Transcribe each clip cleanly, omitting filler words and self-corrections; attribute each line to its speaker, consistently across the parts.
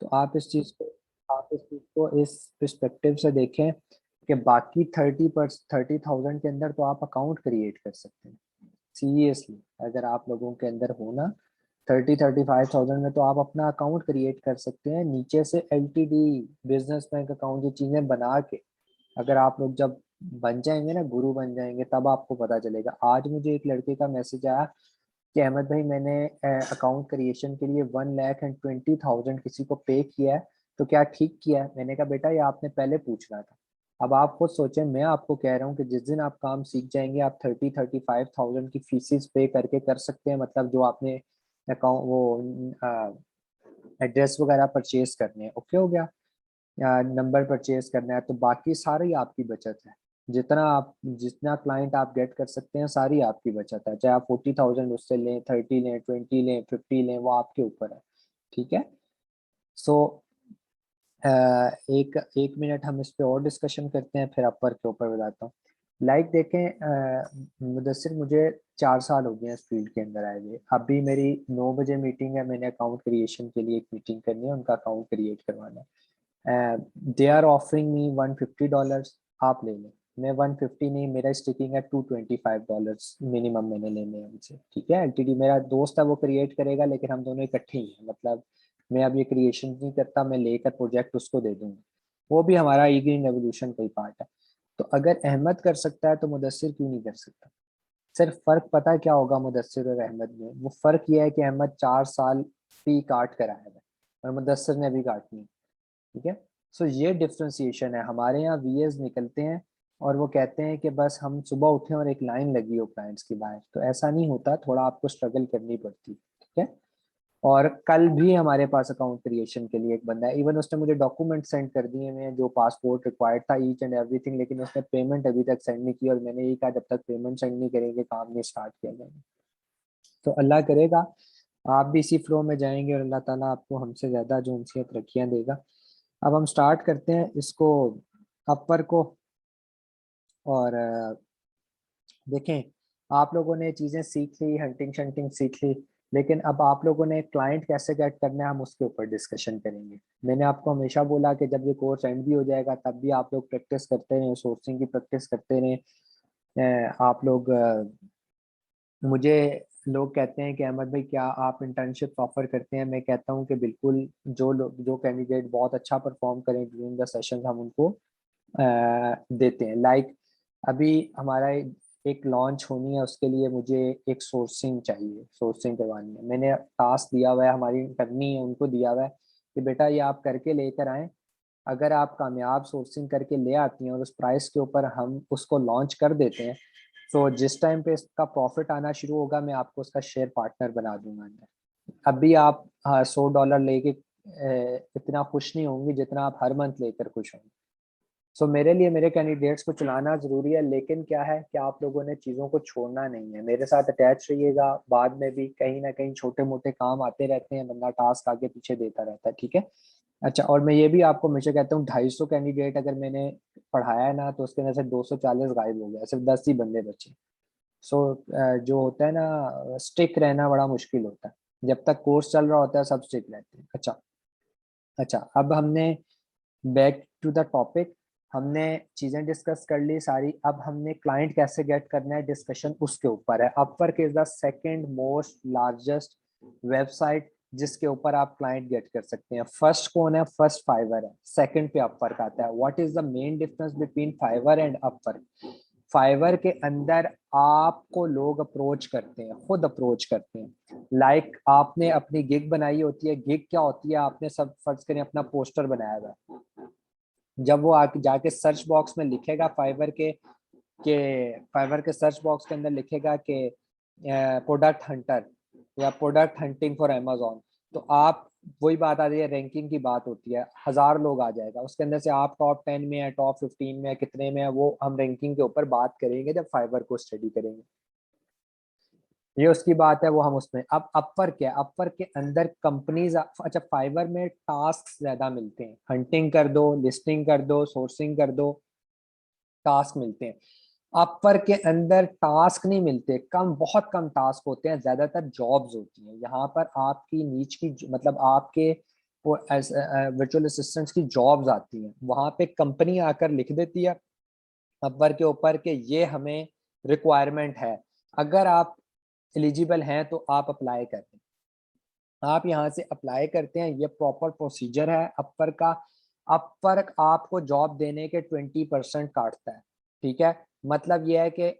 Speaker 1: तो आप इस चीज़ को इस पर्सपेक्टिव से देखें कि बाकी 30,000 के अंदर तो आप अकाउंट क्रिएट कर सकते हैं। सीरियसली अगर आप लोगों के अंदर हो ना 35,000 में, तो आप अपना अकाउंट क्रिएट कर सकते हैं नीचे से, एलटीडी, बिजनेस बैंक अकाउंट, ये चीजें बना के। अगर आप लोग जब बन जाएंगे ना, गुरु बन जाएंगे, तब आपको पता चलेगा। आज मुझे एक लड़के का मैसेज आया कि अहमद भाई, मैंने अकाउंट क्रिएशन के लिए 1,20,000 किसी को पे किया है, तो क्या ठीक किया है? मैंने कहा बेटा, ये आपने पहले पूछना था। अब आप खुद सोचें, मैं आपको कह रहा हूँ कि जिस दिन आप काम सीख जाएंगे, आप 35,000 की फीसिस पे करके कर सकते हैं। मतलब जो आपने अकाउंट वो एड्रेस वगैरह परचेज करने हैं, ओके हो गया, या नंबर परचेज करना है, तो बाकी सारी आपकी बचत है। जितना क्लाइंट आप गेट कर सकते हैं, सारी आपकी बचत है। चाहे आप 40,000 उससे लें, 30 लें, 20 लें, 50 लें, वो आपके ऊपर है। ठीक है। सो एक एक मिनट हम इस पे और डिस्कशन करते हैं, फिर अपर के ऊपर बताता हूँ। देखें, मुदस्सिर, मुझे 4 साल हो गए हैं इस फील्ड के अंदर आए हुए। अभी मेरी 9 बजे मीटिंग है, मैंने अकाउंट क्रिएशन के लिए एक मीटिंग करनी है, उनका अकाउंट क्रिएट करवाना है। दे आर ऑफरिंग मी $150, आप ले लें। मैं 150 नहीं, मेरा स्टिकिंग है $225 मिनिमम मैंने लेने हैं उनसे। ठीक है, एलटीडी मेरा दोस्त है, वो क्रिएट करेगा, लेकिन हम दोनों इकट्ठे ही हैं। मतलब मैं अब ये क्रिएशन नहीं करता, मैं लेकर प्रोजेक्ट उसको दे दूंगा। वो भी हमारा ई ग्रीन रेवोल्यूशन का ही पार्ट है। तो अगर अहमद कर सकता है, तो मुदस्सिर क्यों नहीं कर सकता? सिर्फ फर्क पता है क्या होगा मुदस्सिर और अहमद में? वो फर्क ये है कि अहमद 4 साल फी काट कर आया है, और मुदस्सिर ने अभी काटनी है। ठीक है। सो ये डिफ्रेंसिएशन है। हमारे यहाँ वीएस निकलते हैं और वो कहते हैं कि बस हम सुबह उठे और एक लाइन लगी हो क्लाइंट्स की बाहर, तो ऐसा नहीं होता, थोड़ा आपको स्ट्रगल करनी पड़ती है। ठीक है। और कल भी हमारे पास अकाउंट क्रिएशन के लिए एक बंदा है, इवन उसने मुझे डॉक्यूमेंट सेंड कर दिए हैं, जो पासपोर्ट रिक्वायर्ड था, ईच एंड एवरीथिंग, लेकिन उसने पेमेंट अभी तक सेंड नहीं की, और मैंने यही कहा जब तक पेमेंट सेंड नहीं करेंगे, काम नहीं स्टार्ट किया जाएगा। तो अल्लाह करेगा आप भी इसी फ्लो में जाएंगे, और अल्लाह ताला आपको हमसे ज्यादा जो उनसे तरक्कियां देगा। अब हम स्टार्ट करते हैं इसको, अपर को। और देखें, आप लोगों ने चीजें सीख ली, हंटिंग शंटिंग सीख ली, लेकिन अब आप लोगों ने क्लाइंट कैसे गेट करना है, हम उसके ऊपर डिस्कशन करेंगे। मैंने आपको हमेशा बोला कि जब ये कोर्स एंड भी हो जाएगा, तब भी आप लोग प्रैक्टिस करते रहें, सोर्सिंग की प्रैक्टिस करते रहें। आप लोग मुझे लोग कहते हैं कि अहमद भाई, क्या आप इंटर्नशिप ऑफर करते हैं? मैं कहता हूं कि बिल्कुल। जो लोग, जो कैंडिडेट बहुत अच्छा परफॉर्म करें ड्यूरिंग द सेशन, हम उनको देते हैं। अभी हमारा एक लॉन्च होनी है, उसके लिए मुझे एक सोर्सिंग चाहिए, सोर्सिंग करवानी है। मैंने टास्क दिया हुआ है, हमारी करनी है, उनको दिया हुआ है कि बेटा ये आप करके लेकर आए। अगर आप कामयाब सोर्सिंग करके ले आती हैं और उस प्राइस के ऊपर हम उसको लॉन्च कर देते हैं, तो जिस टाइम पे इसका प्रॉफिट आना शुरू होगा, मैं आपको उसका शेयर पार्टनर बना दूंगा अंदर। अभी आप $100 लेके इतना खुश नहीं होंगे जितना आप हर मंथ लेकर खुश होंगे। सो मेरे लिए मेरे कैंडिडेट्स को चलाना जरूरी है, लेकिन क्या है कि आप लोगों ने चीज़ों को छोड़ना नहीं है, मेरे साथ अटैच रहिएगा। बाद में भी कहीं ना कहीं छोटे मोटे काम आते रहते हैं, बंदा टास्क आगे पीछे देता रहता है। ठीक है। अच्छा, और मैं ये भी आपको हमेशा कहता हूँ, 250 कैंडिडेट अगर मैंने पढ़ाया है ना, तो उसके अंदर से 240 गायब हो गया, सिर्फ 10 ही बंदे बचे। सो जो होता है ना, स्टिक रहना बड़ा मुश्किल होता है। जब तक कोर्स चल रहा होता है, सब स्टिक रहते हैं। अच्छा। अच्छा, अब हमने बैक टू द टॉपिक, हमने चीजें डिस्कस कर ली सारी। अब हमने क्लाइंट कैसे गेट करना है, डिस्कशन उसके ऊपर है। Upwork is the second most largest website जिसके ऊपर आप क्लाइंट गेट कर सकते हैं। फर्स्ट कौन है? फर्स्ट फाइवर है, सेकंड पे अपवर्क आता है। What is the main difference between Fiverr and Upwork? Fiverr के अंदर आपको लोग अप्रोच करते हैं, खुद अप्रोच करते हैं। आपने अपनी गिग बनाई होती है। गिग क्या होती है? आपने सब फर्ज करें अपना पोस्टर बनाया हुआ है, जब वो आके जाके सर्च बॉक्स में लिखेगा फाइवर के सर्च बॉक्स के अंदर लिखेगा कि प्रोडक्ट हंटर या प्रोडक्ट हंटिंग फॉर अमेजोन, तो आप, वही बात आ रही है, रैंकिंग की बात होती है, 1,000 लोग आ जाएगा, उसके अंदर से आप टॉप 10 में है, टॉप 15 में है, कितने में है, वो हम रैंकिंग के ऊपर बात करेंगे जब फाइवर को स्टडी करेंगे। ये उसकी बात है, वो हम उसमें। अब अपर क्या है? अपर के अंदर कंपनीज, अच्छा, फाइवर में टास्क ज्यादा मिलते हैं, हंटिंग कर दो, लिस्टिंग कर दो, सोर्सिंग कर दो, टास्क मिलते हैं। अपर के अंदर टास्क नहीं मिलते, कम, बहुत कम टास्क होते हैं, ज्यादातर जॉब्स होती हैं। यहाँ पर आपकी नीच की, मतलब आपके वो वर्चुअल असिस्टेंट्स की जॉब्स आती हैं, वहां पे कंपनी आकर लिख देती है अपवर्क के ऊपर कि ये हमें रिक्वायरमेंट है, अगर आप एलिजिबल हैं तो आप अप्लाई करें। आप यहाँ से अप्लाई करते हैं, ये प्रॉपर प्रोसीजर है अपवर्क का। अपवर्क आपको जॉब देने के 20% काटता है, ठीक है। मतलब ये है कि,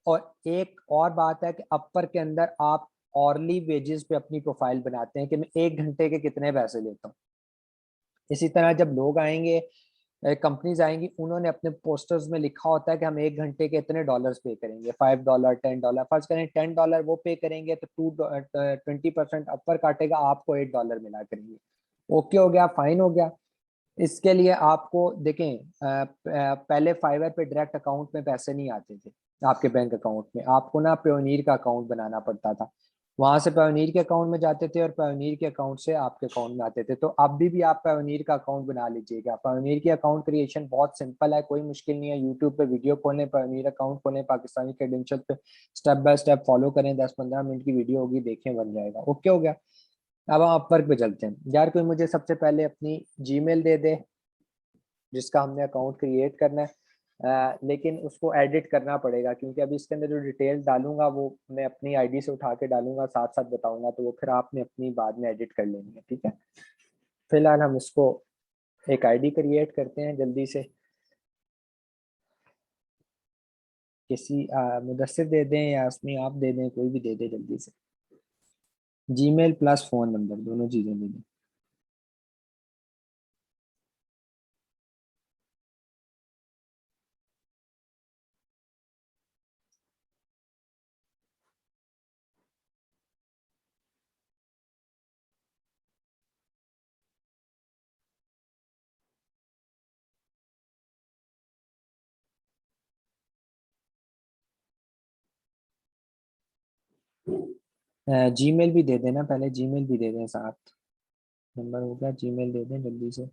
Speaker 1: और एक और बात है कि अपवर्क के अंदर आप ऑरली वेजेस पे अपनी प्रोफाइल बनाते हैं कि मैं 1 घंटे के कितने पैसे लेता हूँ। इसी तरह जब लोग आएंगे, कंपनीज आएंगी, उन्होंने अपने पोस्टर्स में लिखा होता है कि हम 1 घंटे के इतने डॉलर्स पे करेंगे, $5, $10। फर्ज करें $10 वो पे करेंगे तो 20% अपर काटेगा, आपको $8 मिला करेंगे। ओके हो गया, फाइन हो गया। इसके लिए आपको देखें, पहले फाइवर पे डायरेक्ट अकाउंट में पैसे नहीं आते थे आपके बैंक अकाउंट में, आपको ना प्योनीर का अकाउंट बनाना पड़ता था। वहां से प्योनीर के अकाउंट में जाते थे और प्योनीर के अकाउंट से आपके अकाउंट में आते थे। तो अभी भी आप प्योनीर का अकाउंट बना लीजिएगा। प्योनीर की अकाउंट क्रिएशन बहुत सिंपल है, कोई मुश्किल नहीं है। यूट्यूब पे वीडियो खोलें, प्योनीर अकाउंट खोलें, पाकिस्तानी क्रेडेंशियल पे स्टेप बाय स्टेप फॉलो करें, 10-15 मिनट की वीडियो होगी, देखें, बन जाएगा। ओके हो गया। अब हम अपवर्क पे चलते हैं। यार कोई मुझे सबसे पहले अपनी जीमेल दे दे जिसका हमने अकाउंट क्रिएट करना है। लेकिन उसको एडिट करना पड़ेगा, क्योंकि अभी इसके अंदर जो डिटेल डालूंगा वो मैं अपनी आईडी से उठा के डालूंगा, साथ साथ बताऊंगा, तो वो फिर आपने अपनी बाद में एडिट कर लेनी है, ठीक है। फिलहाल हम इसको एक आईडी क्रिएट करते हैं जल्दी से। किसी मुदस्सिर दे दें या उसमें आप दे दें, कोई भी दे दे जल्दी से। जीमेल प्लस फोन नंबर दोनों चीजें दे दें। जीमेल भी दे देना, पहले जीमेल भी दे दें साथ। नंबर हो गया, जीमेल दे दें जल्दी से।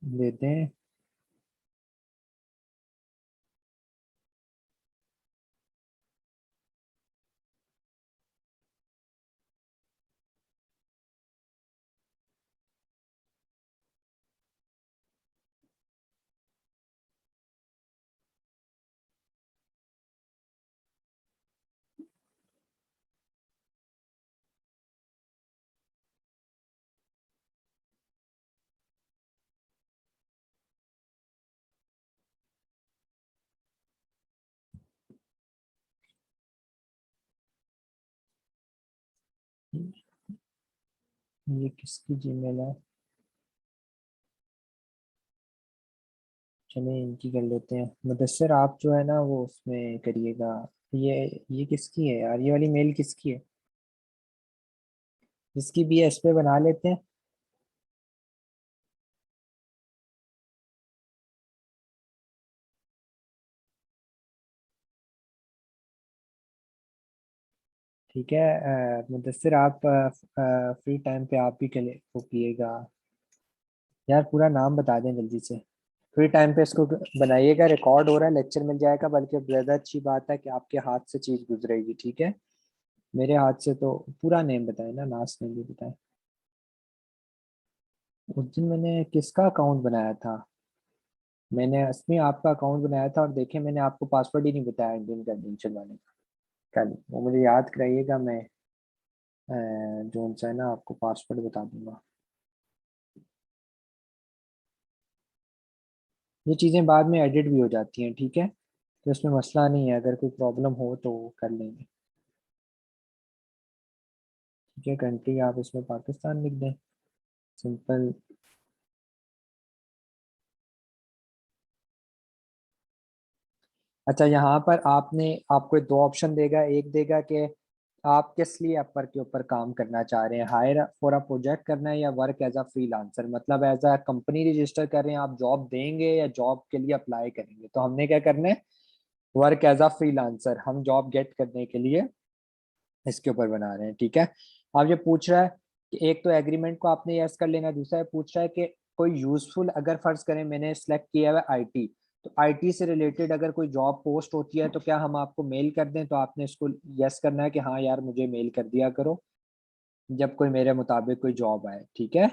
Speaker 1: दे दें। ये किसकी जीमेल है? चलिए इनकी कर लेते हैं। मुदस्सिर आप जो है ना वो उसमें करिएगा। ये ये किसकी है यार, ये वाली मेल किसकी है? इसकी भी एस पे बना लेते हैं। ठीक है। मुदस्सिर आप फ्री टाइम पे आप भी वो पिएगा। यार पूरा नाम बता दें जल्दी से। फ्री टाइम पे इसको बनाइएगा, रिकॉर्ड हो रहा है, लेक्चर मिल जाएगा। बल्कि ज्यादा अच्छी बात है कि आपके हाथ से चीज गुजरेगी, ठीक है। मेरे हाथ से तो पूरा नेम बताए ना, लास्ट नेम भी बताए। उस दिन मैंने किसका अकाउंट बनाया था? मैंने असमी आपका अकाउंट बनाया था, और देखे मैंने आपको पासवर्ड ही नहीं बताया इंडियन क्रेडेंशियल वाले का। कल वो मुझे याद कराइएगा, मैं जो सा है ना आपको पासवर्ड बता दूंगा। ये चीज़ें बाद में एडिट भी हो जाती हैं, ठीक है। तो इसमें मसला नहीं है, अगर कोई प्रॉब्लम हो तो कर लेंगे। ठीक है, कंट्री आप इसमें पाकिस्तान लिख दें, सिंपल। अच्छा, यहाँ पर आपको दो ऑप्शन देगा। एक देगा कि आप किस लिए अपर के ऊपर काम करना चाह रहे हैं, हायर फॉर अ प्रोजेक्ट करना है या वर्क एज अ फ्रीलांसर, मतलब एज अ कंपनी रजिस्टर कर रहे हैं आप, जॉब देंगे या जॉब के लिए अप्लाई करेंगे। तो हमने क्या करना है, वर्क एज अ फ्रीलांसर, हम जॉब गेट करने के लिए इसके ऊपर बना रहे हैं। ठीक है। अब ये पूछ रहा है कि एक तो एग्रीमेंट को आपने यस कर लेना, दूसरा है पूछ रहा है कि कोई यूजफुल, अगर फर्ज करें मैंने सिलेक्ट किया हुआ आईटी, तो आईटी से रिलेटेड अगर कोई जॉब पोस्ट होती है तो क्या हम आपको मेल कर दें, तो आपने इसको यस करना है कि हाँ यार मुझे मेल कर दिया करो जब कोई मेरे मुताबिक कोई जॉब आए। ठीक है।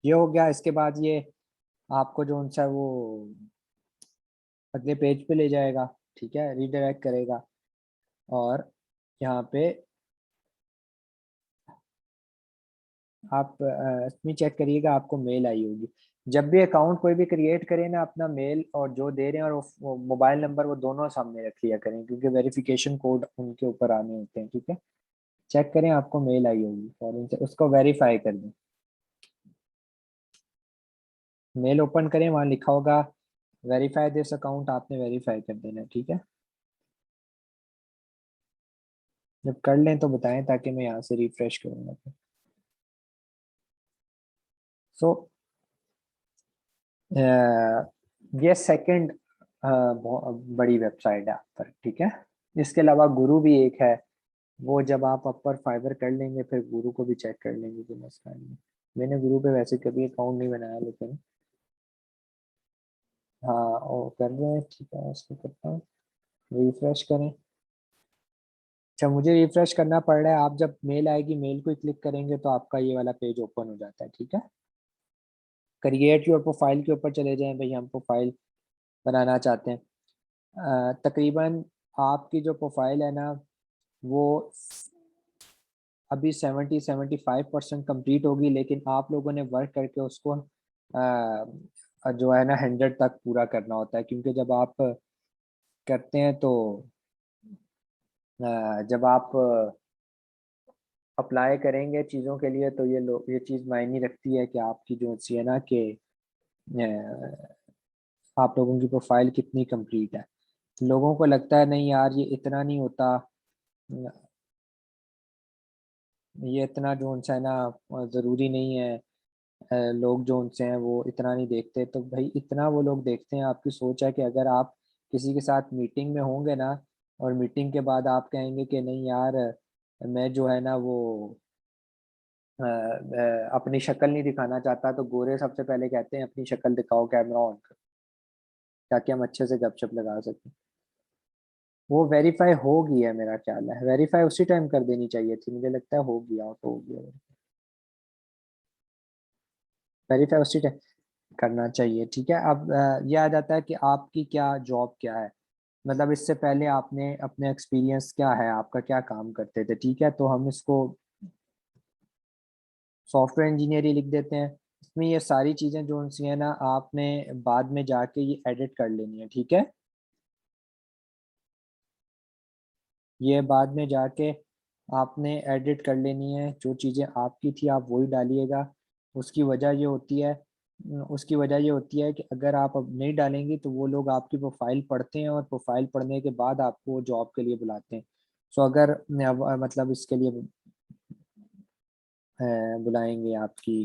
Speaker 1: ये हो गया। इसके बाद ये आपको जो सा वो अगले पेज पे ले जाएगा। ठीक है, रीडायरेक्ट करेगा। और यहाँ पे आप इसमें चेक करिएगा, आपको मेल आई होगी। जब भी अकाउंट कोई भी क्रिएट करें ना, अपना मेल और जो दे रहे हैं और वो मोबाइल नंबर, वो दोनों सामने रख लिया करें, क्योंकि वेरिफिकेशन कोड उनके ऊपर आने होते हैं। ठीक है। चेक करें, आपको मेल आई होगी फॉरन से, उसको वेरीफाई कर दें। मेल ओपन करें, वहां लिखा होगा वेरीफाई दिस अकाउंट, आपने वेरीफाई कर देना है। ठीक है। जब कर लें तो बताएं, ताकि मैं यहाँ से रिफ्रेश करूंगा। सो ये सेकंड बड़ी वेबसाइट है आप पर। ठीक है। इसके अलावा गुरु भी एक है, वो जब आप अपर फाइबर कर लेंगे फिर गुरु को भी चेक कर लेंगे, कोई मसला नहीं है। मैंने गुरु पे वैसे कभी अकाउंट नहीं बनाया, लेकिन हाँ वो कर रहे हैं। ठीक है, उसको करता हूँ, रिफ्रेश करें। अच्छा, मुझे रिफ्रेश करना पड़ रहा है। आप जब मेल आएगी, मेल को क्लिक करेंगे तो आपका ये वाला पेज ओपन हो जाता है। ठीक है। क्रिएट योर प्रोफाइल के ऊपर चले जाएं भाई, हम प्रोफाइल बनाना चाहते हैं। तकरीबन आपकी जो प्रोफाइल है ना, वो अभी 70-75% कंप्लीट होगी, लेकिन आप लोगों ने वर्क करके उसको जो है ना 100 तक पूरा करना होता है, क्योंकि जब आप करते हैं तो जब आप अप्लाई करेंगे चीज़ों के लिए, तो ये चीज़ मायने रखती है कि आपकी जो सी है ना कि आप लोगों की प्रोफाइल कितनी कंप्लीट है। लोगों को लगता है नहीं यार ये इतना नहीं होता, ये इतना जो उनसे है ना ज़रूरी नहीं है। लोग जो उनसे हैं वो इतना नहीं देखते, तो भाई इतना वो लोग देखते हैं। आपकी सोच है कि अगर आप किसी के साथ मीटिंग में होंगे ना, और मीटिंग के बाद आप कहेंगे कि नहीं यार मैं जो है ना वो अपनी शक्ल नहीं दिखाना चाहता, तो गोरे सबसे पहले कहते हैं अपनी शक्ल दिखाओ, कैमरा ऑन करो, ताकि हम अच्छे से गपशप लगा सकें। वो वेरीफाई हो गई है, मेरा ख्याल है वेरीफाई उसी टाइम कर देनी चाहिए थी, मुझे लगता है हो गया, तो हो गया। वेरीफाई उसी टाइम करना चाहिए। ठीक है। अब ये आ जाता है कि आपकी क्या जॉब क्या है, मतलब इससे पहले आपने अपने एक्सपीरियंस क्या है, आपका क्या काम करते थे। ठीक है, तो हम इसको सॉफ्टवेयर इंजीनियर ही लिख देते हैं। इसमें ये सारी चीज़ें जो उनसी है ना, आपने बाद में जाके ये एडिट कर लेनी है। ठीक है। ये बाद में जाके आपने एडिट कर लेनी है, जो चीज़ें आपकी थी आप वही डालिएगा। उसकी वजह ये होती है उसकी वजह ये होती है कि अगर आप अब नहीं डालेंगी तो वो लोग आपकी प्रोफाइल पढ़ते हैं, और प्रोफाइल पढ़ने के बाद आपको जॉब के लिए बुलाते हैं। सो अगर मतलब इसके लिए बुलाएंगे आपकी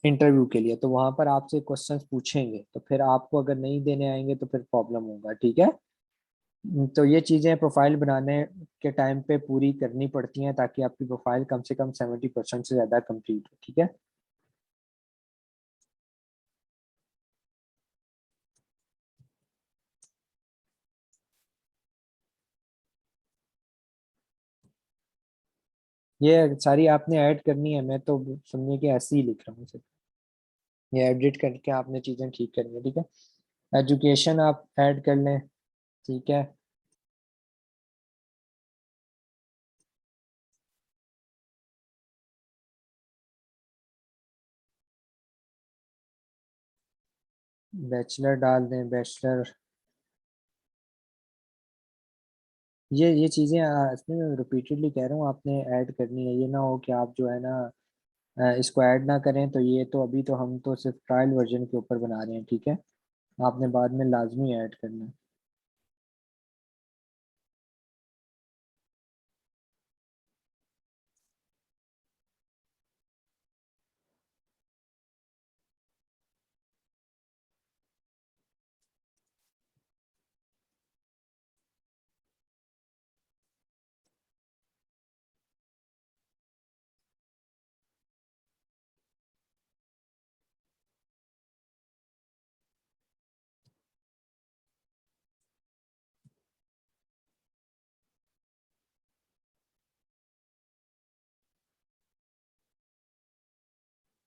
Speaker 1: इंटरव्यू के लिए, तो वहां पर आपसे क्वेश्चंस पूछेंगे, तो फिर आपको अगर नहीं देने आएंगे तो फिर प्रॉब्लम होगा। ठीक है। तो ये चीज़ें प्रोफाइल बनाने के टाइम पे पूरी करनी पड़ती हैं, ताकि आपकी प्रोफाइल कम से कम 70% से ज़्यादा कंप्लीट हो। ठीक है। ये सारी आपने ऐड करनी है, मैं तो सुनने के ऐसे ही लिख रहा हूँ सिर्फ। ये एडिट करके आपने चीज़ें ठीक करनी है। ठीक है। एजुकेशन आप ऐड कर लें। ठीक है। बैचलर डाल दें, बैचलर। ये चीज़ें इसमें रिपीटेडली कह रहा हूँ, आपने ऐड करनी है। ये ना हो कि आप जो है ना इसको ऐड ना करें तो ये तो अभी तो हम तो सिर्फ ट्रायल वर्जन के ऊपर बना रहे हैं, ठीक है। आपने बाद में लाजमी ऐड करना है।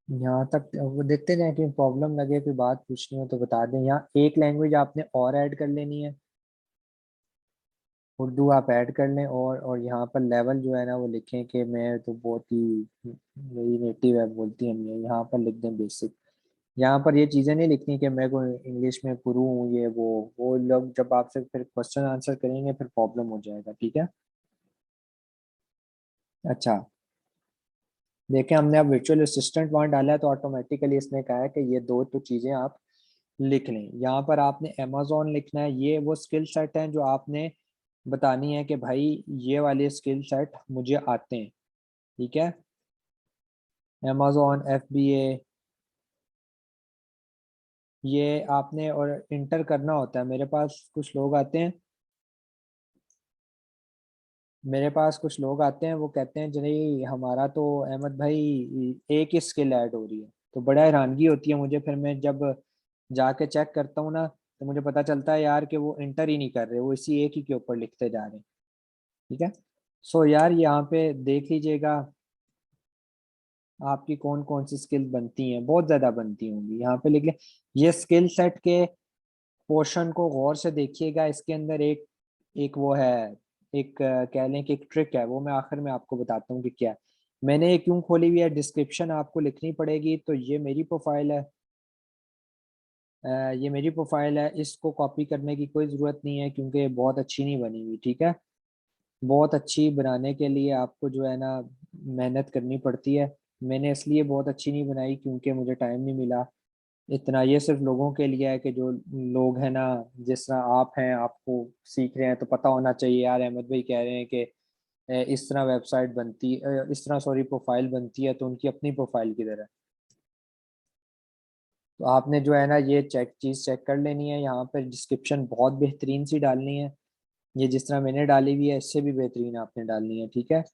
Speaker 1: यहाँ तक वो देखते जाए, कि प्रॉब्लम लगे कोई बात पूछनी हो तो बता दें। यहाँ एक लैंग्वेज आपने और ऐड कर लेनी है, उर्दू आप ऐड कर लें। और यहाँ पर लेवल जो है ना वो लिखें कि मैं तो बहुत ही, मेरी नेटिव है बोलती हम ये, यहाँ पर लिख दें बेसिक। यहाँ पर ये चीज़ें नहीं लिखनी कि मैं कोई इंग्लिश में गुरु हूँ ये वो लोग जब आपसे फिर क्वेश्चन आंसर करेंगे फिर प्रॉब्लम हो जाएगा, ठीक है। अच्छा, देखें हमने अब वर्चुअल असिस्टेंट वहाँ डाला है तो ऑटोमेटिकली इसने कहा है कि ये दो तो चीज़ें आप लिख लें। यहाँ पर आपने अमेजोन लिखना है, ये वो स्किल सेट हैं जो आपने बतानी है कि भाई ये वाले स्किल सेट मुझे आते हैं, ठीक है। अमेजोन, FBA, ये आपने और इंटर करना होता है। मेरे पास कुछ लोग आते हैं, वो कहते हैं जी हमारा तो अहमद भाई एक ही स्किल ऐड हो रही है। तो बड़ा हैरानगी होती है मुझे, फिर मैं जब जाके चेक करता हूँ ना तो मुझे पता चलता है यार कि वो इंटर ही नहीं कर रहे, वो इसी एक ही के ऊपर लिखते जा रहे हैं, ठीक है। सो यार यहाँ पे देख लीजिएगा आपकी कौन कौन सी स्किल बनती हैं, बहुत ज्यादा बनती होंगी। यहाँ पे लिख ले, ये स्किल सेट के पोर्शन को गौर से देखिएगा। इसके अंदर एक एक वो है, एक कह लें कि एक ट्रिक है, वो मैं आखिर में आपको बताता हूँ कि क्या है। मैंने ये क्यों खोली हुई है, डिस्क्रिप्शन आपको लिखनी पड़ेगी। तो ये मेरी प्रोफाइल है, ये मेरी प्रोफाइल है, इसको कॉपी करने की कोई ज़रूरत नहीं है क्योंकि ये बहुत अच्छी नहीं बनी हुई, ठीक है। बहुत अच्छी बनाने के लिए आपको जो है ना मेहनत करनी पड़ती है। मैंने इसलिए बहुत अच्छी नहीं बनाई क्योंकि मुझे टाइम नहीं मिला इतना। ये सिर्फ लोगों के लिए है कि जो लोग हैं ना, जिस तरह आप हैं, आपको सीख रहे हैं तो पता होना चाहिए यार अहमद भाई कह रहे हैं कि इस तरह वेबसाइट बनती, इस तरह सॉरी प्रोफाइल बनती है, तो उनकी अपनी प्रोफाइल की तरह। तो आपने जो है ना ये चेक कर लेनी है। यहाँ पर डिस्क्रिप्शन बहुत बेहतरीन सी डालनी है, ये जिस तरह मैंने डाली हुई है इससे भी बेहतरीन आपने डालनी है, ठीक है।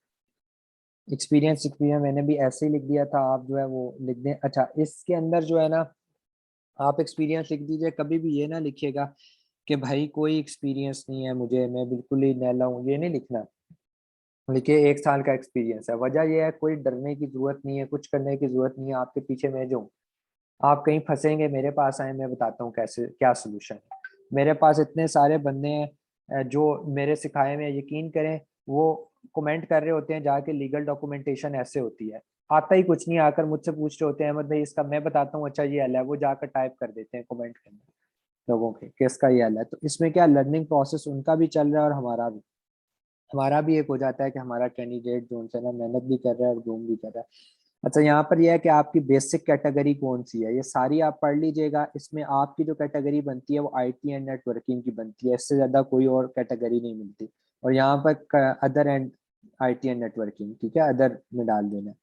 Speaker 1: एक्सपीरियंस एक्सपीरियंस मैंने भी ऐसे ही लिख दिया था, आप जो है वो लिख दें। अच्छा, इसके अंदर जो है ना आप एक्सपीरियंस लिख दीजिए, कभी भी ये ना लिखिएगा कि भाई कोई एक्सपीरियंस नहीं है मुझे, मैं बिल्कुल ही नैला हूँ, ये नहीं लिखना। लिखिए 1 साल का एक्सपीरियंस है। वजह यह है कोई डरने की जरूरत नहीं है, कुछ करने की जरूरत नहीं है, आपके पीछे मैं जो हूँ। आप कहीं फंसेंगे मेरे पास आए, मैं बताता हूँ कैसे क्या सोल्यूशन है। मेरे पास इतने सारे बंदे हैं जो मेरे सिखाए में यकीन करें, वो कमेंट कर रहे होते हैं जाके लीगल डॉक्यूमेंटेशन ऐसे होती है। आता ही कुछ नहीं, आकर मुझसे पूछ रहे होते हैं अहमद भाई इसका, मैं बताता हूँ अच्छा ये हल है, वो जाकर टाइप कर देते हैं कमेंट के अंदर लोगों के कि इसका ये हल है। तो इसमें क्या लर्निंग प्रोसेस उनका भी चल रहा है और हमारा भी एक हो जाता है कि हमारा कैंडिडेट जो उनसे ना मेहनत भी कर रहा है और ग्रूम भी कर रहा है। अच्छा, यहाँ पर यह है कि आपकी बेसिक कैटेगरी कौन सी है, ये सारी आप पढ़ लीजिएगा। इसमें आपकी जो कैटेगरी बनती है वो IT एंड नेटवर्किंग की बनती है, इससे ज़्यादा कोई और कैटेगरी नहीं मिलती। और यहाँ पर other and IT and networking, ठीक है, अदर में डाल देना।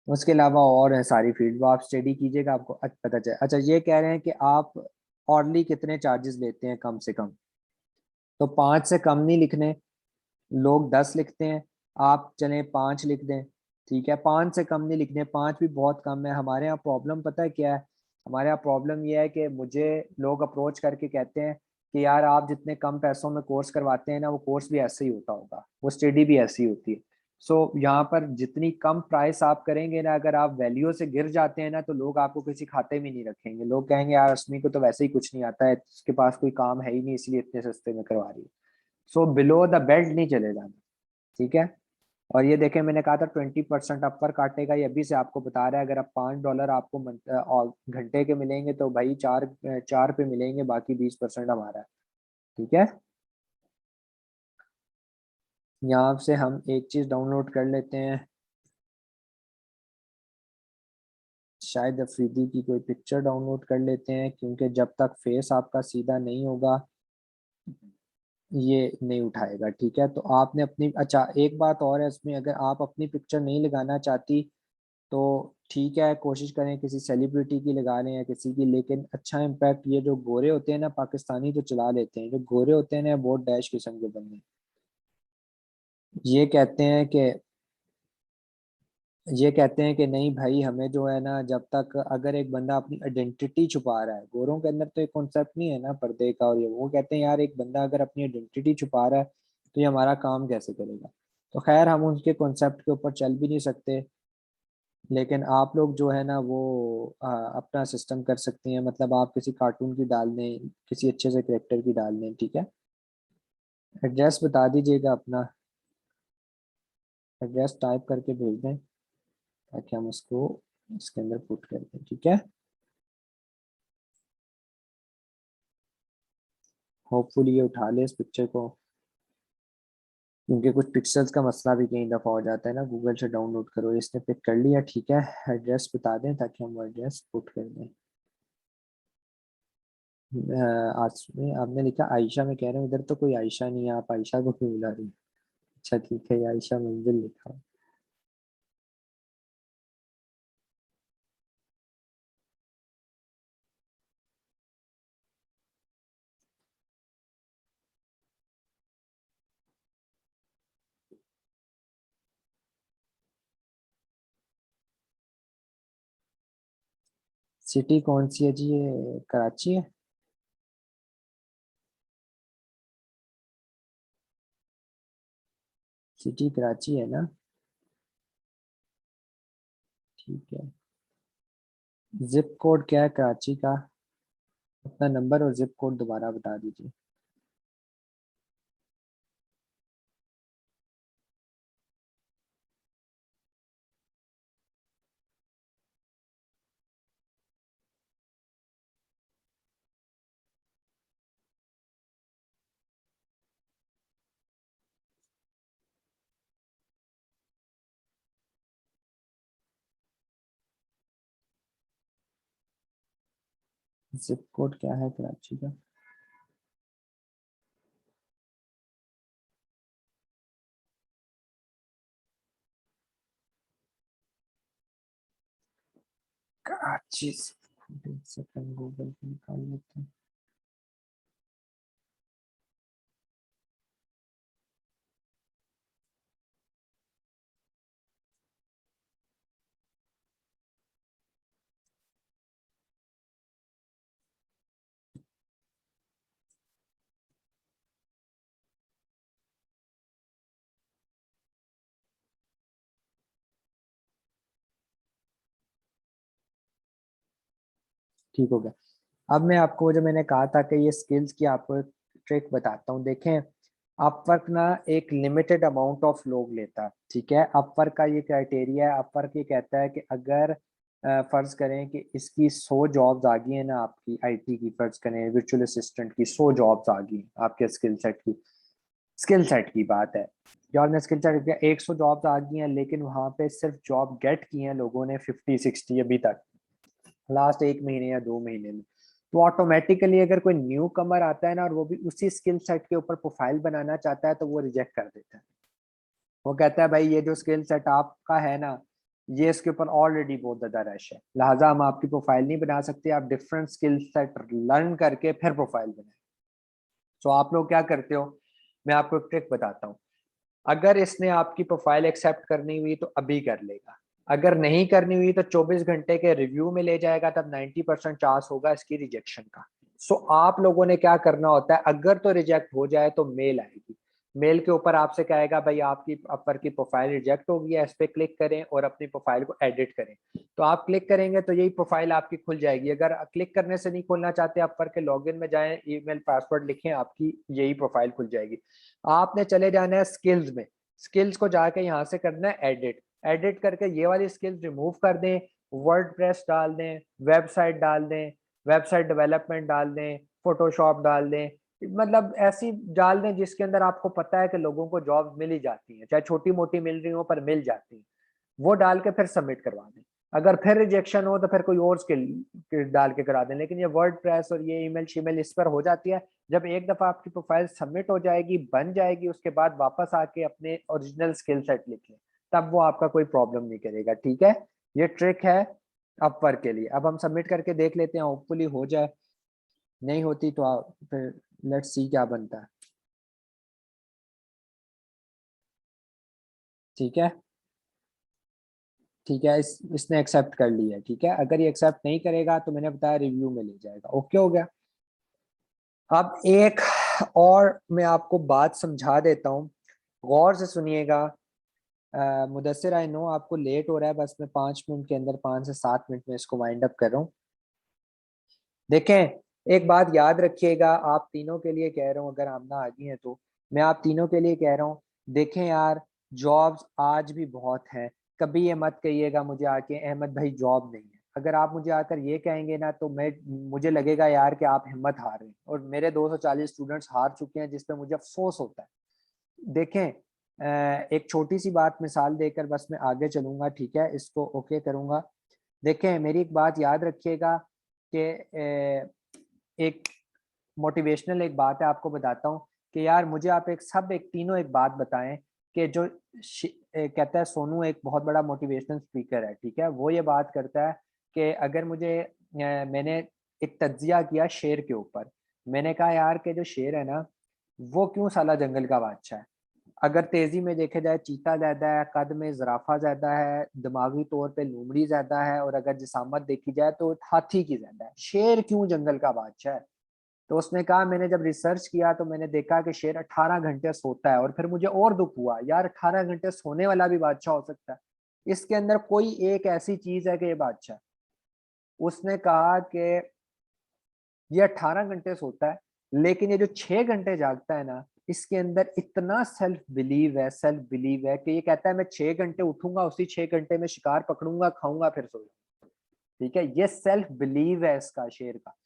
Speaker 1: उसके अलावा और है सारी फील्ड, वो आप स्टडी कीजिएगा आपको पता चले। अच्छा, ये कह रहे हैं कि आप ऑर्डरली कितने चार्जेस लेते हैं कम से कम, तो 5 से कम नहीं लिखने। लोग 10 लिखते हैं, आप चले 5 लिख दें, ठीक है। 5 से कम नहीं लिखने, 5 भी बहुत कम है। हमारे यहाँ प्रॉब्लम पता है क्या है, हमारे यहाँ प्रॉब्लम यह है कि मुझे लोग अप्रोच करके कहते हैं कि यार आप जितने कम पैसों में कोर्स करवाते हैं ना, वो कोर्स भी ऐसे ही होता होगा, वो स्टडी भी ऐसी होती है। सो यहाँ पर जितनी कम प्राइस आप करेंगे ना, अगर आप वैल्यू से गिर जाते हैं ना तो लोग आपको किसी खाते में नहीं रखेंगे। लोग कहेंगे यार अस्मी को तो वैसे ही कुछ नहीं आता है, उसके पास कोई काम है ही नहीं इसलिए इतने सस्ते में करवा रही है। सो बिलो द बेल्ट नहीं चले जाना, ठीक है। और ये देखें मैंने कहा था 20% अपर काटेगा, ये अभी से आपको बता रहा है। अगर आप $5 आपको और घंटे के मिलेंगे तो भाई चार चार पे मिलेंगे, बाकी 20% हमारा है, ठीक है। यहाँ से हम एक चीज डाउनलोड कर लेते हैं। शायद अफरीदी की कोई पिक्चर डाउनलोड कर लेते हैं, क्योंकि जब तक फेस आपका सीधा नहीं होगा ये नहीं उठाएगा। ठीक है, तो आपने अपनी, अच्छा एक बात और है इसमें, अगर आप अपनी पिक्चर नहीं लगाना चाहती तो ठीक है, कोशिश करें किसी सेलिब्रिटी की लगा लें या किसी की, लेकिन अच्छा इम्पैक्ट ये जो गोरे होते हैं ना, पाकिस्तानी तो चला लेते हैं, जो गोरे होते हैं ना बहुत डैश किस्म के बंदे, ये कहते हैं कि ये कहते हैं कि नहीं भाई, हमें जो है ना, जब तक अगर एक बंदा अपनी आइडेंटिटी छुपा रहा है, गोरों के अंदर तो एक कॉन्सेप्ट नहीं है ना पर्दे का, और ये वो कहते हैं यार एक बंदा अगर अपनी आइडेंटिटी छुपा रहा है तो ये हमारा काम कैसे करेगा। तो खैर हम उनके कॉन्सेप्ट के ऊपर चल भी नहीं सकते, लेकिन आप लोग जो है ना वो अपना सिस्टम कर सकती हैं, मतलब आप किसी कार्टून की डाल दें, किसी अच्छे से करेक्टर की डाल दें। ठीक है, एड्रेस बता दीजिएगा अपना, एड्रेस टाइप करके भेज दें ताकि हम उसको इसके अंदर पुट कर दें। ठीक है, होपफुली ये उठा ले इस पिक्चर को, क्योंकि कुछ पिक्सल्स का मसला भी कई दफ़ा हो जाता है ना, गूगल से डाउनलोड करो। इसने पिक कर लिया, ठीक है, एड्रेस बता दें ताकि हम वो एड्रेस पुट कर दें। आज में आपने लिखा आयशा, में कह रहे हैं उधर तो कोई आयशा नहीं है, आप आयशा को क्यों बुला रही हैं? अच्छा ठीक है, ये आयशा मंजिल लिखा है। सिटी कौन सी है जी, ये कराची है? सिटी कराची है ना? ठीक है, जिप कोड क्या है कराची का? अपना नंबर और जिप कोड दोबारा बता दीजिए। जिप कोड क्या है कराची का? कराची से एक सेकंड गूगल पे निकाल लेते हैं। ठीक हो गया। अब मैं आपको, जो मैंने कहा था कि ये स्किल्स की आपको एक ट्रिक बताता हूँ। देखें, अपवर्क ना एक लिमिटेड अमाउंट ऑफ लोग लेता है। ठीक है, अपवर्क का ये क्राइटेरिया है, अपवर्क ये कहता है कि अगर फर्ज करें कि इसकी 100 जॉब्स आ गई है ना, आपकी आईटी की, फर्ज करें वर्चुअल असिस्टेंट की 100 जॉब्स आ गई आपके स्किल सेट की बात है। यार ने स्किल सेट किया, 100 जॉब्स आ गई हैं, लेकिन वहां पे सिर्फ जॉब गेट की हैं लोगों ने 50-60 अभी तक, लास्ट 1 महीने या 2 महीने में। तो ऑटोमेटिकली अगर कोई न्यू कमर आता है ना और वो भी उसी स्किल सेट के ऊपर प्रोफाइल बनाना चाहता है तो वो रिजेक्ट कर देता है। वो कहता है भाई ये जो स्किल सेट आपका है ना, ये इसके ऊपर ऑलरेडी बहुत ज्यादा रश है, लिहाजा हम आपकी प्रोफाइल नहीं बना सकते, आप डिफरेंट स्किल सेट लर्न करके फिर प्रोफाइल बनाए। तो आप लोग क्या करते हो, मैं आपको एक ट्रिक बताता हूँ। अगर इसने आपकी प्रोफाइल एक्सेप्ट करनी हुई तो अभी कर लेगा, अगर नहीं करनी हुई तो 24 घंटे के रिव्यू में ले जाएगा, तब 90% चांस होगा इसकी रिजेक्शन का। सो आप लोगों ने क्या करना होता है, अगर तो रिजेक्ट हो जाए तो मेल आएगी, मेल के ऊपर आपसे कहेगा भाई आपकी अपर की प्रोफाइल रिजेक्ट हो गई है, इस पे क्लिक करें और अपनी प्रोफाइल को एडिट करें। तो आप क्लिक करेंगे तो यही प्रोफाइल आपकी खुल जाएगी। अगर क्लिक करने से नहीं खोलना चाहते, अपर के लॉगिन में जाएं, ईमेल पासवर्ड लिखें, आपकी यही प्रोफाइल खुल जाएगी। आपने चले जाना है स्किल्स में, स्किल्स को जाके यहाँ से करना है एडिट, एडिट करके ये वाली स्किल्स रिमूव कर दें, वर्डप्रेस डाल दें, वेबसाइट डाल दें, वेबसाइट डेवलपमेंट डाल दें, फोटोशॉप डाल दें, मतलब ऐसी डाल दें जिसके अंदर आपको पता है कि लोगों को जॉब मिल ही जाती है, चाहे छोटी मोटी मिल रही हो पर मिल जाती है। वो डाल के फिर सबमिट करवा दें। अगर फिर रिजेक्शन हो तो फिर कोई और स्किल डाल के करा दें। लेकिन ये वर्ड प्रेस और ये ईमेल शीमेल इस पर हो जाती है। जब एक दफा आपकी प्रोफाइल सबमिट हो जाएगी, बन जाएगी, उसके बाद वापस आके अपने ओरिजिनल स्किल सेट लिख लें, तब वो आपका कोई प्रॉब्लम नहीं करेगा। ठीक है, ये ट्रिक है अपवर्क के लिए। अब हम सबमिट करके देख लेते हैं, होपफुली हो जाए। नहीं होती तो फिर लेट्स सी क्या बनता है। ठीक है, ठीक है, इसने एक्सेप्ट कर लिया है। ठीक है, अगर ये एक्सेप्ट नहीं करेगा तो मैंने बताया रिव्यू में ले जाएगा। ओके हो गया। अब एक और मैं आपको बात समझा देता हूँ, गौर से सुनिएगा। मुदस्सिर, आई नो आपको लेट हो रहा है, बस मैं 5 मिनट के अंदर, 5 से 7 मिनट में इसको वाइंड अप कर रहा हूँ। देखें, एक बात याद रखिएगा, आप तीनों के लिए कह रहा हूँ, अगर आमना आ गई है तो मैं आप तीनों के लिए कह रहा हूँ। देखें यार, जॉब्स आज भी बहुत हैं। कभी ये मत कहिएगा मुझे आके अहमद भाई जॉब नहीं है। अगर आप मुझे आकर ये कहेंगे ना तो मुझे लगेगा यार कि आप हिम्मत हार रहे हैं, और मेरे 240 स्टूडेंट्स हार चुके हैं, जिसपे मुझे अफसोस होता है। देखें, एक छोटी सी बात मिसाल देकर बस मैं आगे चलूंगा। ठीक है, इसको ओके करूंगा। देखें, मेरी एक बात याद रखिएगा कि एक मोटिवेशनल एक बात है, आपको बताता हूँ कि यार मुझे आप एक तीनों एक बात बताएं कि जो कहता है सोनू एक बहुत बड़ा मोटिवेशनल स्पीकर है। ठीक है, वो ये बात करता है कि अगर मैंने एक तज्जिया किया शेर के ऊपर। मैंने कहा यार कि जो शेर है ना, वो क्यों साला जंगल का बादशाह है। अगर तेजी में देखा जाए चीता ज्यादा है, कद में जराफा ज्यादा है, दिमागी तौर पे लोमड़ी ज्यादा है, और अगर जिसामत देखी जाए तो हाथी की ज्यादा है, शेर क्यों जंगल का बादशाह है। तो उसने कहा मैंने जब रिसर्च किया तो मैंने देखा कि शेर 18 घंटे सोता है। और फिर मुझे और दुख हुआ, यार 18 घंटे सोने वाला भी बादशाह हो सकता है, इसके अंदर कोई एक ऐसी चीज है कि ये बादशाह। उसने कहा कि ये 18 घंटे सोता है, लेकिन ये जो 6 घंटे जागता है ना, इसके अंदर इतना सेल्फ बिलीव है कि ये कहता है मैं 6 घंटे उठूंगा, उसी 6 घंटे में शिकार पकड़ूंगा, खाऊंगा, फिर सो जाऊंगा। ठीक है, ये सेल्फ बिलीव है इसका, शेर का।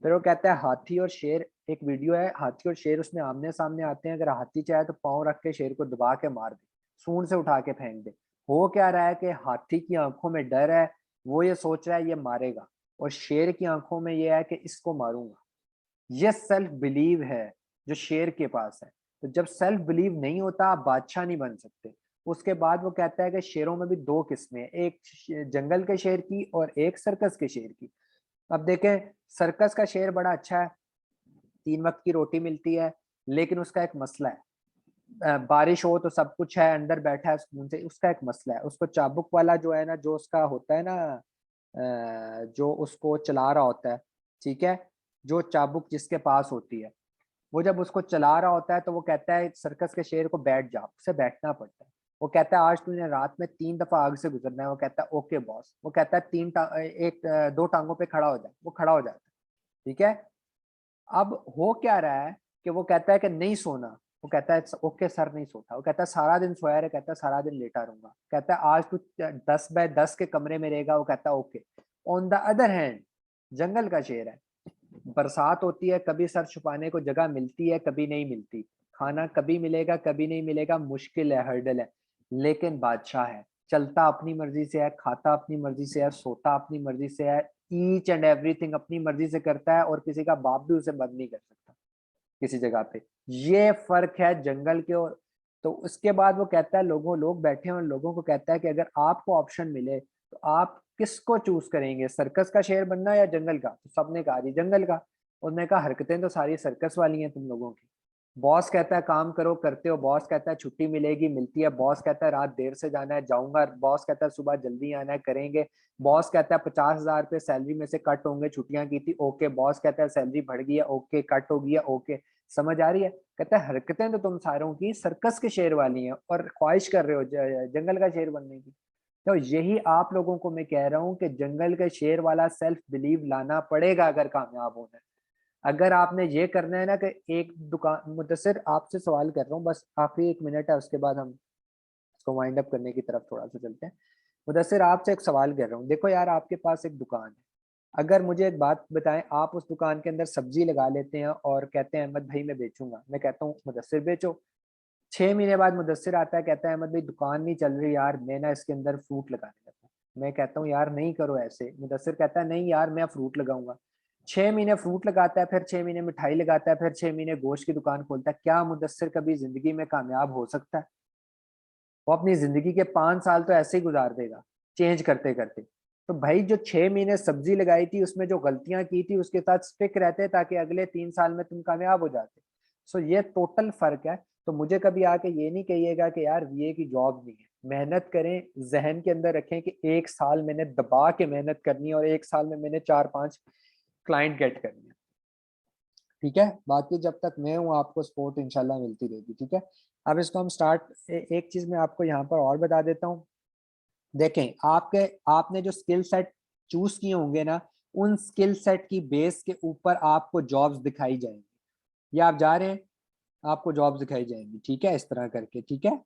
Speaker 1: फिर वो कहता है हाथी और शेर, एक वीडियो है, हाथी और शेर उसमें आमने सामने आते हैं। अगर हाथी चाहे तो पाँव रख के शेर को दबा के मार दे, सूंड से उठा के फेंक दे। हो क्या रहा है कि हाथी की आंखों में डर है, वो ये सोच रहा है ये मारेगा, और शेर की आंखों में ये है कि इसको मारूंगा। ये सेल्फ बिलीव है जो शेर के पास है। तो जब सेल्फ बिलीव नहीं होता, आप बादशाह नहीं बन सकते। उसके बाद वो कहता है कि शेरों में भी दो किस्में हैं, एक जंगल के शेर की और एक सर्कस के शेर की। अब देखें, सर्कस का शेर बड़ा अच्छा है, 3 वक्त की रोटी मिलती है, लेकिन उसका एक मसला है। बारिश हो तो सब कुछ है, अंदर बैठा है सुकून से, उसका एक मसला है। उसको चाबुक वाला जो है ना, जो उसका होता है ना, जो उसको चला रहा होता है, ठीक है, जो चाबुक जिसके पास होती है, वो जब उसको चला रहा होता है तो वो कहता है सर्कस के शेर को बैठ जा, उसे बैठना पड़ता है। वो कहता है आज तूने रात में 3 दफा आग से गुजरना है। वो कहता है ओके बॉस। वो कहता है दो टांगों पे खड़ा हो जाए, वो खड़ा हो जाता है। ठीक है, अब हो क्या रहा है कि वो कहता है कि नहीं सोना। वो कहता है ओके सर, नहीं सोता। वो कहता है सारा दिन सोया रहे, कहता है सारा दिन लेटा रहूंगा। कहता है आज तू 10 बाय 10 के कमरे में रहेगा। वो कहता है okay. On the other hand, जंगल का शेर है, बरसात होती है, कभी सर छुपाने को जगह मिलती है, कभी नहीं मिलती, खाना कभी मिलेगा कभी नहीं मिलेगा, मुश्किल है, हर्डल है, लेकिन बादशाह है। चलता अपनी मर्जी से है, खाता अपनी मर्जी से है, सोता अपनी मर्जी से है, ईच एंड एवरीथिंग अपनी मर्जी से करता है, और किसी का बाप भी उसे बंद नहीं कर सकता किसी जगह पे। ये फर्क है जंगल के और। तो उसके बाद वो कहता है लोग बैठे हैं, और लोगों को कहता है कि अगर आपको ऑप्शन मिले तो आप किसको चूज करेंगे, सर्कस का शेर बनना या जंगल का। तो सबने कहा जी जंगल का। उन्होंने कहा हरकतें तो सारी सर्कस वाली हैं तुम लोगों की। बॉस कहता है काम करो, करते हो। बॉस कहता है छुट्टी मिलेगी, मिलती है। बॉस कहता है रात देर से जाना है, जाऊंगा। बॉस कहता है सुबह जल्दी आना है, करेंगे। बॉस कहता है 50,000 रुपये सैलरी में से कट होंगे, छुट्टियां की थी, ओके। बॉस कहता है सैलरी बढ़ गई है, ओके। कट हो गई है, ओके। समझ आ रही है। कहता है हरकतें तो तुम सारों की सर्कस के शेर वाली हैं, और ख्वाहिश कर रहे हो जंगल का शेर बनने की। तो यही आप लोगों को मैं कह रहा हूँ कि जंगल के शेर वाला सेल्फ बिलीव लाना पड़ेगा अगर कामयाब होना है। अगर आपने ये करना है ना कि एक दुकान, मुदस्सिर आपसे सवाल कर रहा हूँ, बस आखिरी 1 मिनट है, उसके बाद हम इसको वाइंड अप करने की तरफ थोड़ा सा चलते हैं। मुदस्सिर आपसे एक सवाल कर रहा हूँ, देखो यार आपके पास एक दुकान है। अगर मुझे एक बात बताएं, आप उस दुकान के अंदर सब्जी लगा लेते हैं और कहते हैं अहमद भाई मैं बेचूंगा। मैं कहता हूँ मुदस्सिर बेचो। 6 महीने बाद मुदस्सिर आता है, कहता है अहमद भाई दुकान नहीं चल रही यार, मैं ना इसके अंदर फ्रूट लगाने लगा। मैं कहता हूँ यार नहीं करो ऐसे, मुदस्सिर कहता है नहीं यार मैं फ्रूट लगाऊंगा। 6 महीने फ्रूट लगाता है, फिर 6 महीने मिठाई लगाता है, फिर 6 महीने गोश्त की दुकान खोलता है। क्या मुदस्सिर कभी जिंदगी में कामयाब हो सकता है? वो अपनी जिंदगी के 5 साल तो ऐसे ही गुजार देगा चेंज करते करते। तो भाई जो 6 महीने सब्जी लगाई थी उसमें जो गलतियां की थी उसके साथ स्टिक रहते ताकि अगले 3 साल में तुम कामयाब हो जाते। सो ये टोटल फर्क है। तो मुझे कभी आके ये नहीं कहिएगा कि यार वीए की जॉब नहीं है। मेहनत करें, जहन के अंदर रखें कि 1 साल मैंने दबा के मेहनत करनी है और 1 साल में मैंने 4-5 क्लाइंट गेट करनी है। ठीक है, बाकी जब तक मैं हूँ आपको सपोर्ट इंशाल्लाह मिलती रहेगी। ठीक है, अब इसको हम स्टार्ट, एक चीज मैं आपको यहाँ पर और बता देता हूँ। देखें, आपके आपने जो स्किल सेट चूज किए होंगे ना, उन स्किल सेट की बेस के ऊपर आपको जॉब्स दिखाई जाएंगी। या आप जा रहे हैं, आपको जॉब्स दिखाई जाएंगी। ठीक है, इस तरह करके। ठीक है,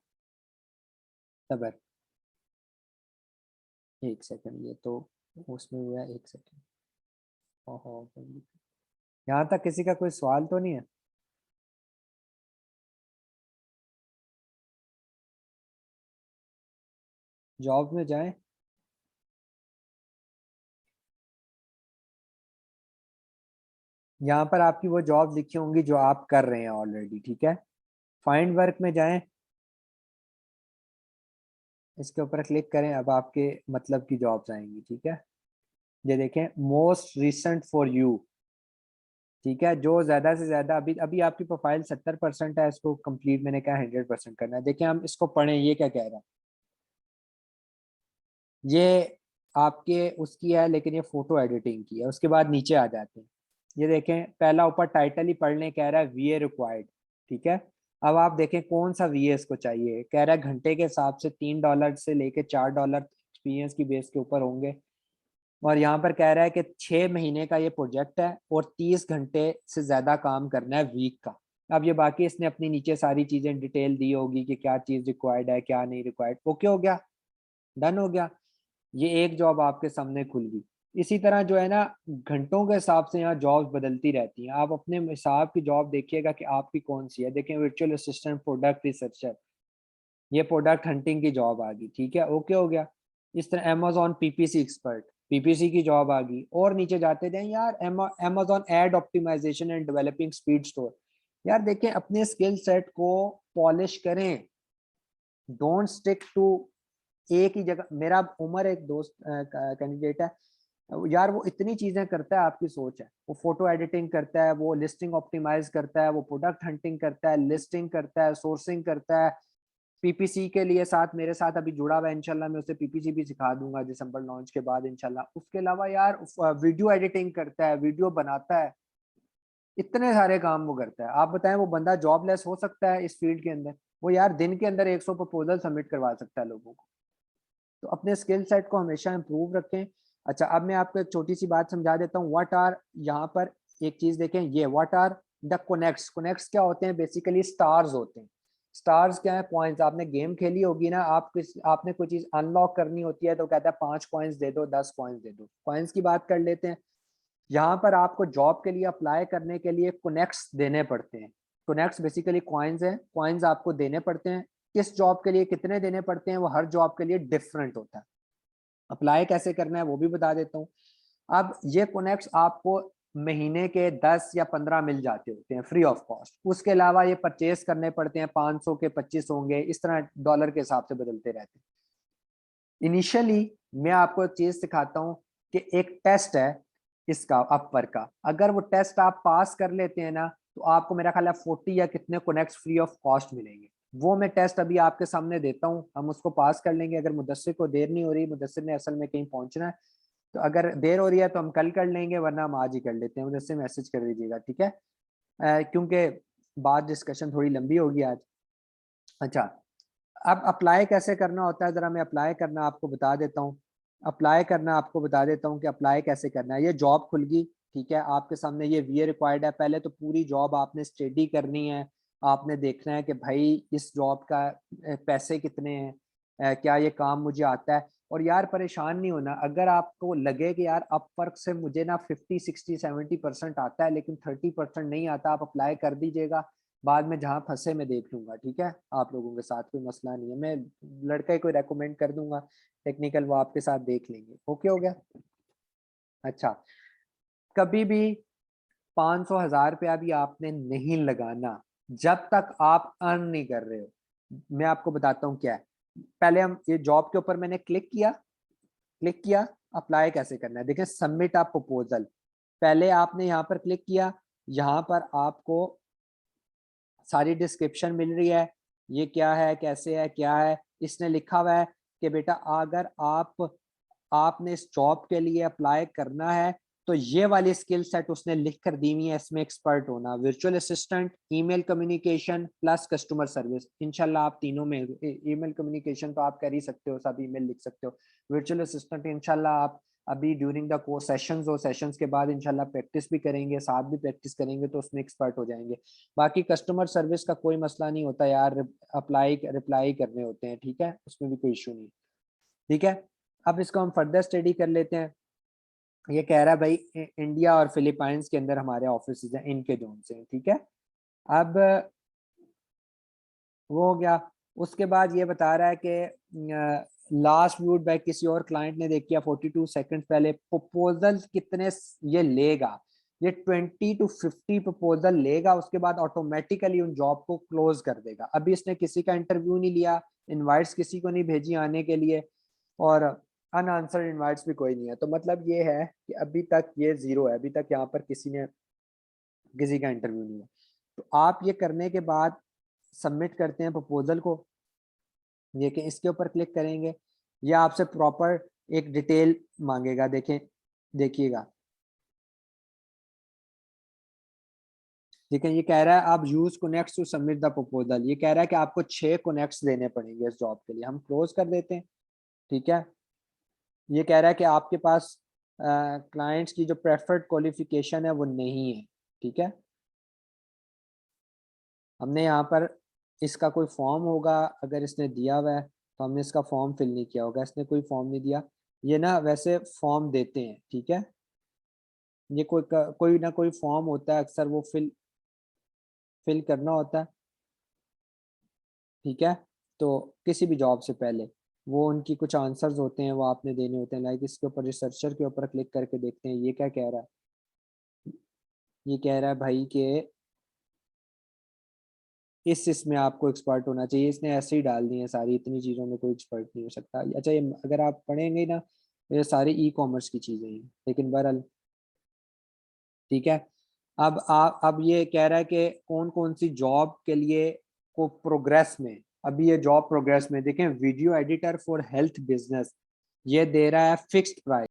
Speaker 1: सबर, एक सेकंड, ये तो उसमें हुआ, एक सेकंड। ओहो, यहाँ तक किसी का कोई सवाल तो नहीं है? जॉब में जाएं। यहाँ पर आपकी वो जॉब लिखी होंगी जो आप कर रहे हैं ऑलरेडी। ठीक है, फाइंड वर्क में जाएं, इसके ऊपर क्लिक करें, अब आपके मतलब की जॉब्स आएंगी। ठीक है, ये देखें, मोस्ट रिसेंट फॉर यू। ठीक है, जो ज्यादा से ज्यादा, अभी अभी आपकी प्रोफाइल 70% है, इसको कंप्लीट मैंने कहा 100% करना है। देखिए हम इसको पढ़ें, ये क्या कह रहा है। ये आपके उसकी है, लेकिन ये फोटो एडिटिंग की है। उसके बाद नीचे आ जाते हैं, ये देखें पहला ऊपर टाइटल ही पढ़ने कह रहा है, वीए रिक्वायर्ड। ठीक है, अब आप देखें कौन सा वीए इसको चाहिए। कह रहा है घंटे के हिसाब से $3 से लेके $4 एक्सपीरियंस की बेस के ऊपर होंगे। और यहाँ पर कह रहा है कि 6 महीने का ये प्रोजेक्ट है और 30 घंटे से ज्यादा काम करना है वीक का। अब ये बाकी इसने अपनी नीचे सारी चीजें डिटेल दी होगी कि क्या चीज रिक्वायर्ड है क्या नहीं रिक्वायर्ड। ओके हो गया, डन हो गया। ये एक जॉब आपके सामने खुल गई। इसी तरह जो है ना, घंटों के हिसाब से यहाँ जॉब्स बदलती रहती हैं। आप अपने हिसाब की जॉब देखिएगा कि आपकी कौन सी है। देखें, वर्चुअल असिस्टेंट प्रोडक्ट रिसर्चर, ये प्रोडक्ट हंटिंग की जॉब आ गई। ठीक है, ओके हो गया। इस तरह अमेजोन पीपीसी एक्सपर्ट, पीपीसी की जॉब आ गई। और नीचे जाते जाएं यार, Amazon ad optimisation and developing speed store. यार देखें, अपने स्किल सेट को पॉलिश करें, डोंट स्टिक टू एक ही जगह। मेरा उमर एक दोस्त कैंडिडेट है यार, वो इतनी चीजें करता है, आपकी सोच है। वो फोटो एडिटिंग करता है, वो लिस्टिंग ऑप्टिमाइज करता है, वो प्रोडक्ट हंटिंग करता है, लिस्टिंग करता है, सोर्सिंग करता है, पीपीसी के लिए साथ मेरे साथ अभी जुड़ा हुआ है। इंशाल्लाह मैं उसे पीपीसी भी सिखा दूंगा दिसंबर लॉन्च के बाद इंशाल्लाह। उसके अलावा यार वीडियो एडिटिंग करता है, वीडियो बनाता है, इतने सारे काम वो करता है। आप बताएं वो बंदा जॉबलेस हो सकता है इस फील्ड के अंदर? वो यार दिन के अंदर 100 प्रपोजल सबमिट करवा सकता है लोगों को। तो अपने स्किल सेट को हमेशा इंप्रूव रखें। अच्छा, अब मैं आपको एक छोटी सी बात समझा देता हूँ। व्हाट आर, यहाँ पर एक चीज देखें, ये what are the connects. Connects क्या होते हैं? बेसिकली स्टार्स होते हैं। स्टार्स क्या है? पॉइंट्स। आपने गेम खेली होगी ना, आपने कोई चीज अनलॉक करनी होती है तो कहता है 5 कॉइन्स दे दो, 10 कॉइन्स दे दो। कॉइन्स की बात कर लेते हैं। यहाँ पर आपको जॉब के लिए अप्लाई करने के लिए कनेक्ट्स देने पड़ते हैं। कनेक्ट्स बेसिकली कॉइन्स हैं, कॉइन्स आपको देने पड़ते हैं। किस जॉब के लिए कितने देने पड़ते हैं वो हर जॉब के लिए डिफरेंट होता है। अप्लाई कैसे करना है वो भी बता देता हूँ। अब ये कनेक्ट्स आपको महीने के 10 या 15 मिल जाते होते हैं फ्री ऑफ कॉस्ट। उसके अलावा ये परचेस करने पड़ते हैं, 500 के 25 होंगे, इस तरह डॉलर के हिसाब से बदलते रहते हैं। इनिशियली मैं आपको एक चीज सिखाता हूँ कि एक टेस्ट है इसका, अपवर का। अगर वो टेस्ट आप पास कर लेते हैं ना, तो आपको मेरा ख्याल है 40 या कितने कनेक्ट फ्री ऑफ कॉस्ट मिलेंगे। वो मैं टेस्ट अभी आपके सामने देता हूँ, हम उसको पास कर लेंगे। अगर मुदस्सिर को देर नहीं हो रही, मुदस्सिर ने असल में कहीं पहुंचना है, तो अगर देर हो रही है तो हम कल कर लेंगे, वरना हम आज ही कर लेते हैं। मुदस्सिर मैसेज कर दीजिएगा, ठीक है? क्योंकि बात डिस्कशन थोड़ी लंबी होगी आज। अच्छा, अब अप्लाई कैसे करना होता है, जरा मैं अप्लाई करना आपको बता देता हूँ। अप्लाई करना आपको बता देता हूँ कि अप्लाई कैसे करना है। ये जॉब खुल गई, ठीक है, आपके सामने ये वीए रिक्वायर्ड है। पहले तो पूरी जॉब आपने स्टडी करनी है। आपने देखना है कि भाई इस जॉब का पैसे कितने हैं, क्या ये काम मुझे आता है। और यार परेशान नहीं होना, अगर आपको लगे कि यार अपवर्क से मुझे ना 50 60 70% आता है लेकिन 30% नहीं आता, आप अप्लाई कर दीजिएगा। बाद में जहाँ फंसे मैं देख लूंगा, ठीक है, आप लोगों के साथ कोई मसला नहीं है, मैं लड़के को रेकमेंड कर दूंगा टेक्निकल, वो आपके साथ देख लेंगे। ओके हो गया। अच्छा, कभी भी 500,000 रुपया भी आपने नहीं लगाना जब तक आप अर्न नहीं कर रहे हो। मैं आपको बताता हूँ क्या है। पहले हम ये जॉब के ऊपर मैंने क्लिक किया, अप्लाई कैसे करना है, देखें सबमिट अ प्रपोजल। पहले आपने यहाँ पर क्लिक किया, यहाँ पर आपको सारी डिस्क्रिप्शन मिल रही है, ये क्या है, कैसे है, क्या है। इसने लिखा हुआ है कि बेटा अगर आपने इस जॉब के लिए अप्लाई करना है तो ये वाली स्किल सेट उसने लिख कर दी हुई है, इसमें एक्सपर्ट होना, virtual assistant, email communication plus customer service. इंशाल्लाह आप तीनों में, ईमेल कम्युनिकेशन तो आप कर ही सकते हो, सब ईमेल लिख सकते हो। वर्चुअल असिस्टेंट इंशाल्लाह आप अभी ड्यूरिंग द कोर्स सेशंस के बाद इंशाल्लाह प्रैक्टिस भी करेंगे, साथ भी प्रैक्टिस करेंगे तो उसमें एक्सपर्ट हो जाएंगे। बाकी कस्टमर सर्विस का कोई मसला नहीं होता यार, रिप्लाई करने होते हैं, ठीक है, उसमें भी कोई इशू नहीं। ठीक है, अब इसको हम फर्दर स्टडी कर लेते हैं। ये कह रहा है भाई इंडिया और फिलीपाइंस के अंदर हमारे ऑफिस हैं, इनके जोन से, ठीक है। अब वो हो गया। उसके बाद ये बता रहा है कि लास्ट व्यूड बाय किसी और क्लाइंट ने देख किया 42 सेकंड पहले, प्रपोजल कितने ये लेगा, ये 20 to 50 प्रपोजल लेगा, उसके बाद ऑटोमेटिकली उन जॉब को क्लोज कर देगा। अभी इसने किसी का इंटरव्यू नहीं लिया, इनवाइट्स किसी को नहीं भेजी आने के लिए, और अनआंसर्ड इनवाइट्स भी कोई नहीं है। तो मतलब ये है कि अभी तक ये जीरो है, अभी तक यहाँ पर किसी ने किसी का इंटरव्यू नहीं है। तो आप ये करने के बाद सबमिट करते हैं प्रपोजल को, देखें इसके ऊपर क्लिक करेंगे, ये आपसे प्रॉपर एक डिटेल मांगेगा, देखें, देखिएगा, देखिए ये कह रहा है आप use connect to submit the proposal, ये कह रहा है कि आपको 6 कनेक्ट्स देने पड़ेंगे इस जॉब के लिए। हम क्लोज कर देते हैं, ठीक है। ये कह रहा है कि आपके पास क्लाइंट्स की जो प्रेफर्ड क्वालिफिकेशन है वो नहीं है, ठीक है। हमने यहाँ पर इसका कोई फॉर्म होगा, अगर इसने दिया हुआ है तो हमने इसका फॉर्म फिल नहीं किया होगा, इसने कोई फॉर्म नहीं दिया। ये ना वैसे फॉर्म देते हैं, ठीक है, ये कोई ना कोई फॉर्म होता है, अक्सर वो फिल करना होता है, ठीक है। तो किसी भी जॉब से पहले वो उनकी कुछ आंसर्स होते हैं, वो आपने देने होते हैं। लाइक इसके ऊपर रिसर्चर के ऊपर क्लिक करके देखते हैं ये क्या कह रहा है। ये कह रहा है भाई कि इसमें आपको एक्सपर्ट होना चाहिए, इसने ऐसे ही डाल दी है सारी, इतनी चीज़ों में कोई एक्सपर्ट नहीं हो सकता। अच्छा, ये अगर आप पढ़ेंगे ना, ये सारी ई कॉमर्स की चीज़ें हैं, लेकिन बहरहाल ठीक है। अब ये कह रहा है कि कौन कौन सी जॉब के लिए को प्रोग्रेस में, अभी ये जॉब प्रोग्रेस में, देखें video editor for health business, ये दे रहा है फिक्स्ड प्राइस।